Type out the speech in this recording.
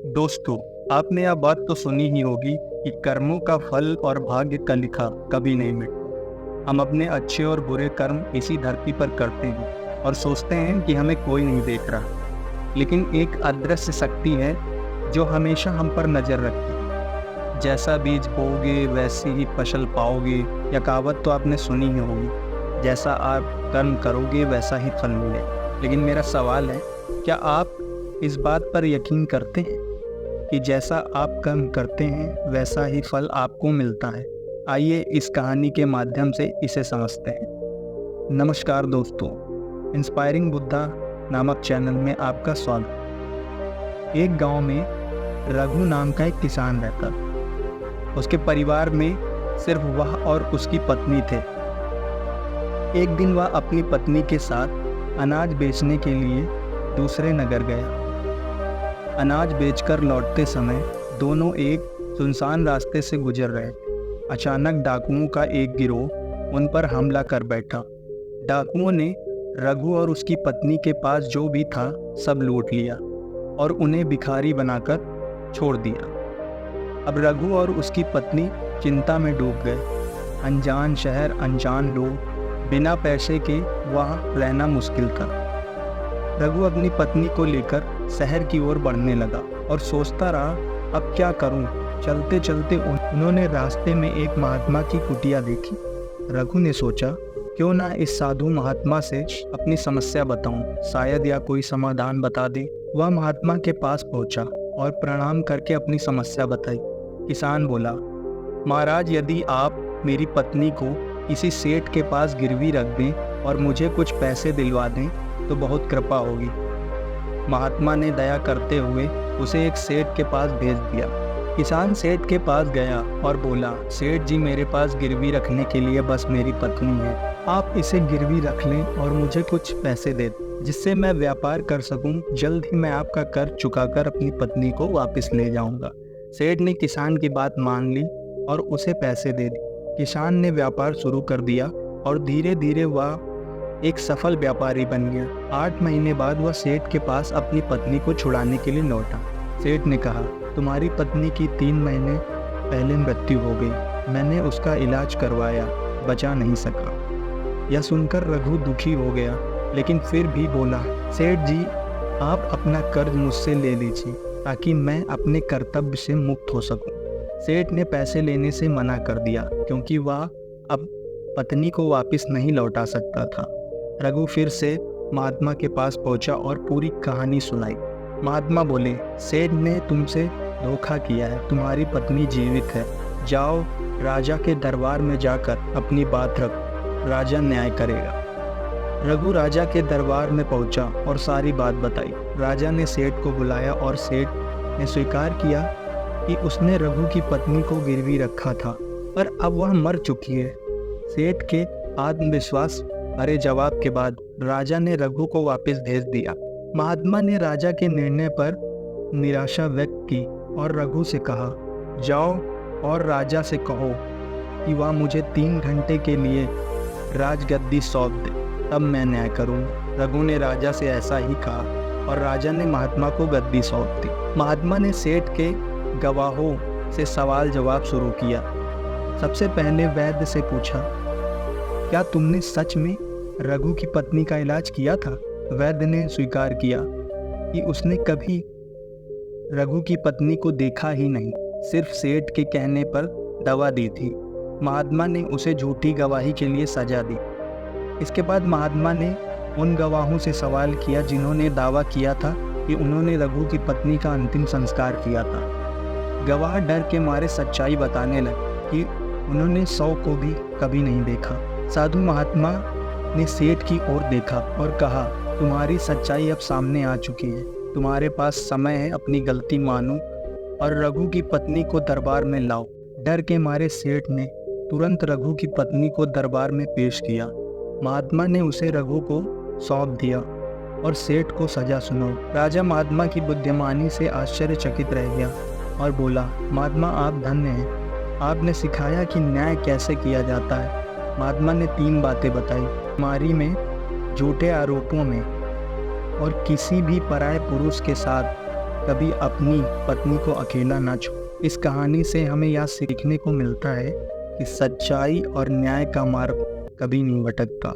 दोस्तों, आपने यह बात तो सुनी ही होगी कि कर्मों का फल और भाग्य का लिखा कभी नहीं मिटता। हम अपने अच्छे और बुरे कर्म इसी धरती पर करते हैं और सोचते हैं कि हमें कोई नहीं देख रहा। लेकिन एक अदृश्य शक्ति है जो हमेशा हम पर नजर रखती है। जैसा बीज बोओगे वैसी ही फसल पाओगे, यह कहावत तो आपने सुनी ही होगी। जैसा आप कर्म करोगे वैसा ही फल मिलेगा। लेकिन मेरा सवाल है, क्या आप इस बात पर यकीन करते हैं कि जैसा आप कर्म करते हैं वैसा ही फल आपको मिलता है? आइए इस कहानी के माध्यम से इसे समझते हैं। नमस्कार दोस्तों, इंस्पायरिंग बुद्धा नामक चैनल में आपका स्वागत। एक गांव में रघु नाम का एक किसान रहता था। उसके परिवार में सिर्फ वह और उसकी पत्नी थे। एक दिन वह अपनी पत्नी के साथ अनाज बेचने के लिए दूसरे नगर गया। अनाज बेचकर लौटते समय दोनों एक सुनसान रास्ते से गुजर रहे थे। अचानक डाकुओं का एक गिरोह उन पर हमला कर बैठा। डाकुओं ने रघु और उसकी पत्नी के पास जो भी था सब लूट लिया और उन्हें भिखारी बनाकर छोड़ दिया। अब रघु और उसकी पत्नी चिंता में डूब गए। अनजान शहर, अनजान लोग, बिना पैसे के वहाँ रहना मुश्किल था। रघु अपनी पत्नी को लेकर शहर की ओर बढ़ने लगा और सोचता रहा, अब क्या करूं। चलते चलते उन्होंने रास्ते में एक महात्मा की कुटिया देखी। रघु ने सोचा, क्यों ना इस साधु महात्मा से अपनी समस्या बताऊं, शायद या कोई समाधान बता दे। वह महात्मा के पास पहुंचा और प्रणाम करके अपनी समस्या बताई। किसान बोला, महाराज, यदि आप मेरी पत्नी को किसी सेठ के पास गिरवी रख दें और मुझे कुछ पैसे दिलवा दें तो बहुत कृपा होगी। महात्मा ने दया करते हुए उसे एक सेठ के पास भेज दिया। किसान सेठ के पास गया और बोला, सेठ जी, मेरे पास गिरवी रखने के लिए बस मेरी पत्नी है। आप इसे गिरवी रख लें और मुझे कुछ पैसे दे दें, जिससे मैं व्यापार कर सकूं। जल्द ही मैं आपका कर्ज चुकाकर अपनी पत्नी को वापस ले जाऊंगा। सेठ ने किसान की बात मान ली और उसे पैसे दे दिए। किसान ने व्यापार शुरू कर दिया और धीरे धीरे वह एक सफल व्यापारी बन गया। 8 महीने बाद वह सेठ के पास अपनी पत्नी को छुड़ाने के लिए लौटा। सेठ ने कहा, तुम्हारी पत्नी की 3 महीने पहले मृत्यु हो गई। मैंने उसका इलाज करवाया, बचा नहीं सका। यह सुनकर रघु दुखी हो गया, लेकिन फिर भी बोला, सेठ जी, आप अपना कर्ज मुझसे ले लीजिए ताकि मैं अपने कर्तव्य से मुक्त हो सकूं। सेठ ने पैसे लेने से मना कर दिया क्योंकि वह अब पत्नी को वापस नहीं लौटा सकता था। रघु फिर से महात्मा के पास पहुंचा और पूरी कहानी सुनाई। महात्मा बोले, सेठ ने तुमसे धोखा किया है, तुम्हारी पत्नी जीवित है। जाओ राजा के दरबार में जाकर अपनी बात रख, राजा न्याय करेगा। रघु राजा के दरबार में पहुंचा और सारी बात बताई। राजा ने सेठ को बुलाया और सेठ ने स्वीकार किया कि उसने रघु की पत्नी को गिरवी रखा था, पर अब वह मर चुकी है। सेठ के आत्मविश्वास भरे जवाब के बाद राजा ने रघु को वापस भेज दिया। महात्मा ने राजा के निर्णय पर निराशा व्यक्त की और रघु से कहा, जाओ और राजा से कहो कि वह मुझे 3 घंटे के लिए राजगद्दी सौंप दे, तब मैं न्याय करूँगा। रघु ने राजा से ऐसा ही कहा और राजा ने महात्मा को गद्दी सौंप दी। महात्मा ने सेठ के गवाहों से सवाल जवाब शुरू किया। सबसे पहले वैद्य से पूछा, क्या तुमने सच में रघु की पत्नी का इलाज किया था? वैद्य ने स्वीकार किया कि उसने कभी रघु की पत्नी को देखा ही नहीं, सिर्फ सेठ के कहने पर दवा दी थी। महात्मा ने उसे झूठी गवाही के लिए सजा दी। इसके बाद महात्मा ने उन गवाहों से सवाल किया जिन्होंने दावा किया था कि उन्होंने रघु की पत्नी का अंतिम संस्कार किया था। गवाह डर के मारे सच्चाई बताने लगे कि उन्होंने 100 को भी कभी नहीं देखा। साधु महात्मा ने सेठ की ओर देखा और कहा, तुम्हारी सच्चाई अब सामने आ चुकी है, तुम्हारे पास समय है, अपनी गलती मानो और रघु की पत्नी को दरबार में लाओ। डर के मारे सेठ ने तुरंत रघु की पत्नी को दरबार में पेश किया। महात्मा ने उसे रघु को सौंप दिया और सेठ को सजा सुनाई। राजा महात्मा की बुद्धिमानी से आश्चर्यचकित रह गया और बोला, महात्मा, आप धन्य हैं, आपने सिखाया कि न्याय कैसे किया जाता है। महात्मा ने 3 बातें बताई, बीमारी में, झूठे आरोपों में और किसी भी पराये पुरुष के साथ कभी अपनी पत्नी को अकेला ना छोड़। इस कहानी से हमें यह सीखने को मिलता है कि सच्चाई और न्याय का मार्ग कभी नहीं भटकता।